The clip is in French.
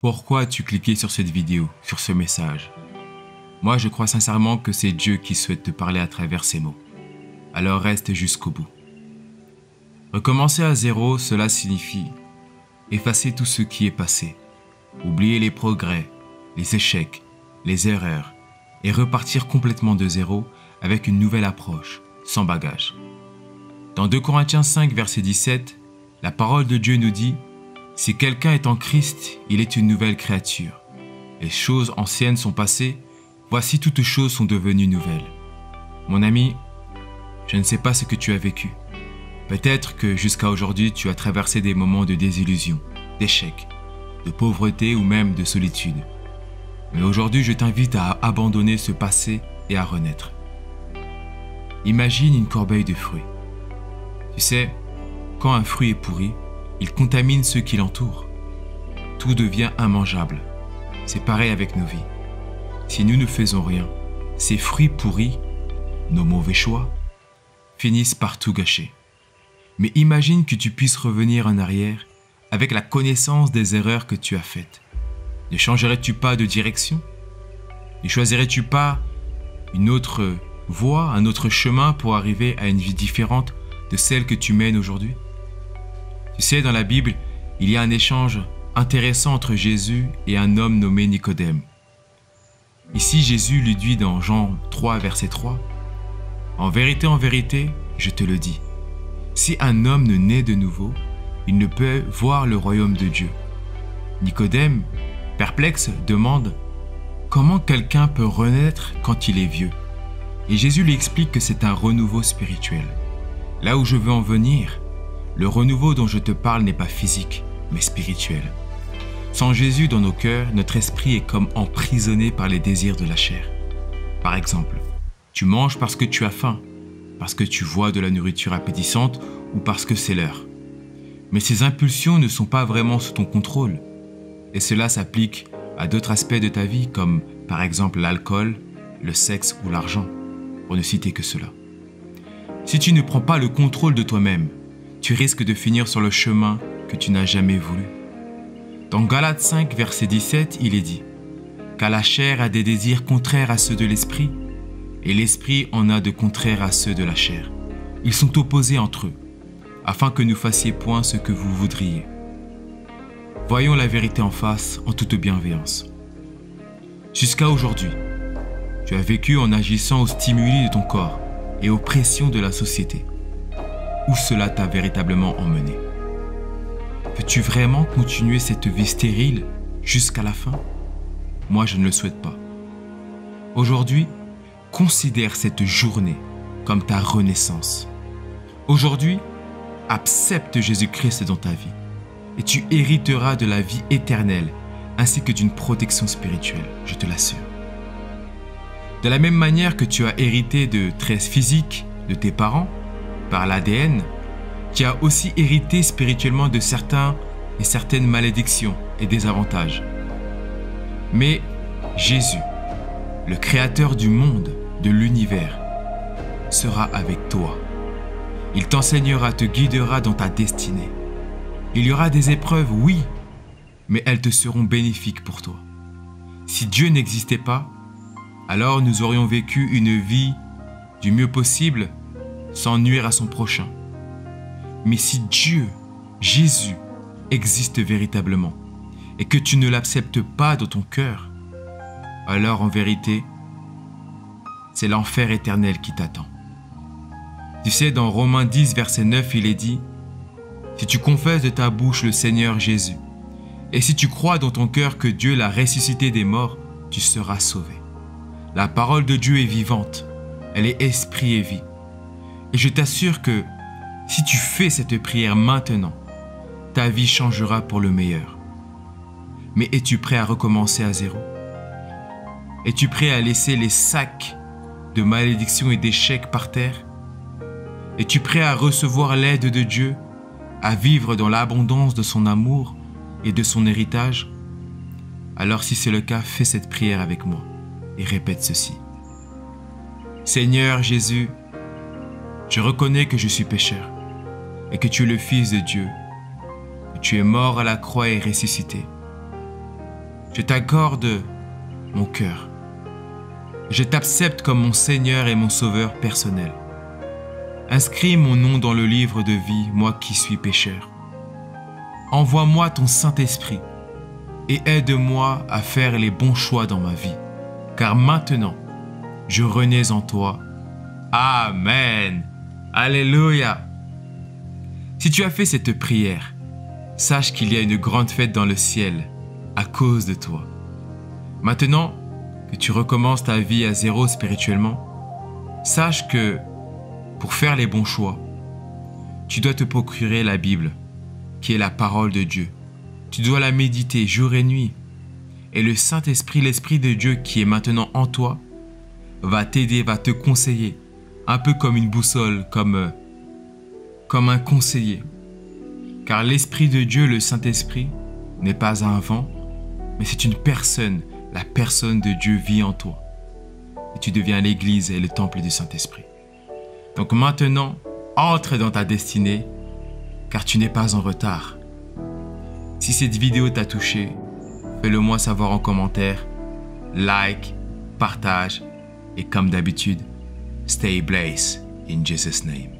Pourquoi as-tu cliqué sur cette vidéo, sur ce message? Moi, je crois sincèrement que c'est Dieu qui souhaite te parler à travers ces mots. Alors reste jusqu'au bout. Recommencer à zéro, cela signifie effacer tout ce qui est passé, oublier les progrès, les échecs, les erreurs et repartir complètement de zéro avec une nouvelle approche, sans bagage. Dans 2 Corinthiens 5, verset 17, la parole de Dieu nous dit: si quelqu'un est en Christ, il est une nouvelle créature. Les choses anciennes sont passées, voici toutes choses sont devenues nouvelles. Mon ami, je ne sais pas ce que tu as vécu. Peut-être que jusqu'à aujourd'hui, tu as traversé des moments de désillusion, d'échec, de pauvreté ou même de solitude. Mais aujourd'hui, je t'invite à abandonner ce passé et à renaître. Imagine une corbeille de fruits. Tu sais, quand un fruit est pourri, il contamine ceux qui l'entourent. Tout devient immangeable. C'est pareil avec nos vies. Si nous ne faisons rien, ces fruits pourris, nos mauvais choix, finissent par tout gâcher. Mais imagine que tu puisses revenir en arrière avec la connaissance des erreurs que tu as faites. Ne changerais-tu pas de direction? Ne choisirais-tu pas une autre voie, un autre chemin pour arriver à une vie différente de celle que tu mènes aujourd'hui? Tu sais, dans la Bible, il y a un échange intéressant entre Jésus et un homme nommé Nicodème. Ici, Jésus lui dit dans Jean 3, verset 3, « En vérité, je te le dis, si un homme ne naît de nouveau, il ne peut voir le royaume de Dieu. » Nicodème, perplexe, demande « Comment quelqu'un peut renaître quand il est vieux ?» Et Jésus lui explique que c'est un renouveau spirituel. Là où je veux en venir, le renouveau dont je te parle n'est pas physique, mais spirituel. Sans Jésus dans nos cœurs, notre esprit est comme emprisonné par les désirs de la chair. Par exemple, tu manges parce que tu as faim, parce que tu vois de la nourriture appétissante ou parce que c'est l'heure. Mais ces impulsions ne sont pas vraiment sous ton contrôle. Et cela s'applique à d'autres aspects de ta vie, comme par exemple l'alcool, le sexe ou l'argent, pour ne citer que cela. Si tu ne prends pas le contrôle de toi-même, tu risques de finir sur le chemin que tu n'as jamais voulu. Dans Galates 5, verset 17, il est dit « Car la chair a des désirs contraires à ceux de l'esprit, et l'esprit en a de contraires à ceux de la chair. Ils sont opposés entre eux, afin que nous fassiez point ce que vous voudriez. » Voyons la vérité en face, en toute bienveillance. Jusqu'à aujourd'hui, tu as vécu en agissant aux stimuli de ton corps et aux pressions de la société. Où cela t'a véritablement emmené? Veux-tu vraiment continuer cette vie stérile jusqu'à la fin? Moi, je ne le souhaite pas. Aujourd'hui, considère cette journée comme ta renaissance. Aujourd'hui, accepte Jésus-Christ dans ta vie et tu hériteras de la vie éternelle ainsi que d'une protection spirituelle, je te l'assure. De la même manière que tu as hérité de traits physiques de tes parents, par l'ADN, qui a aussi hérité spirituellement de certains et certaines malédictions et désavantages. Mais Jésus, le créateur du monde, de l'univers, sera avec toi. Il t'enseignera, te guidera dans ta destinée. Il y aura des épreuves, oui, mais elles te seront bénéfiques pour toi. Si Dieu n'existait pas, alors nous aurions vécu une vie du mieux possible, sans nuire à son prochain. Mais si Dieu, Jésus, existe véritablement et que tu ne l'acceptes pas dans ton cœur, alors en vérité, c'est l'enfer éternel qui t'attend. Tu sais, dans Romains 10, verset 9, il est dit « Si tu confesses de ta bouche le Seigneur Jésus, et si tu crois dans ton cœur que Dieu l'a ressuscité des morts, tu seras sauvé. » La parole de Dieu est vivante, elle est esprit et vie. Et je t'assure que si tu fais cette prière maintenant, ta vie changera pour le meilleur. Mais es-tu prêt à recommencer à zéro? Es-tu prêt à laisser les sacs de malédiction et d'échecs par terre? Es-tu prêt à recevoir l'aide de Dieu, à vivre dans l'abondance de son amour et de son héritage? Alors si c'est le cas, fais cette prière avec moi et répète ceci. Seigneur Jésus, je reconnais que je suis pécheur et que tu es le Fils de Dieu, que tu es mort à la croix et ressuscité. Je t'accorde mon cœur. Je t'accepte comme mon Seigneur et mon Sauveur personnel. Inscris mon nom dans le livre de vie, moi qui suis pécheur. Envoie-moi ton Saint-Esprit et aide-moi à faire les bons choix dans ma vie, car maintenant, je renais en toi. Amen. Alléluia. Si tu as fait cette prière, sache qu'il y a une grande fête dans le ciel à cause de toi. Maintenant que tu recommences ta vie à zéro spirituellement, sache que pour faire les bons choix, tu dois te procurer la Bible, qui est la parole de Dieu. Tu dois la méditer jour et nuit. Et le Saint-Esprit, l'Esprit de Dieu qui est maintenant en toi, va t'aider, va te conseiller, un peu comme une boussole, comme un conseiller. Car l'Esprit de Dieu, le Saint-Esprit, n'est pas un vent, mais c'est une personne. La personne de Dieu vit en toi. Et tu deviens l'Église et le temple du Saint-Esprit. Donc maintenant, entre dans ta destinée, car tu n'es pas en retard. Si cette vidéo t'a touché, fais-le moi savoir en commentaire, like, partage et comme d'habitude, stay blessed in Jesus' name.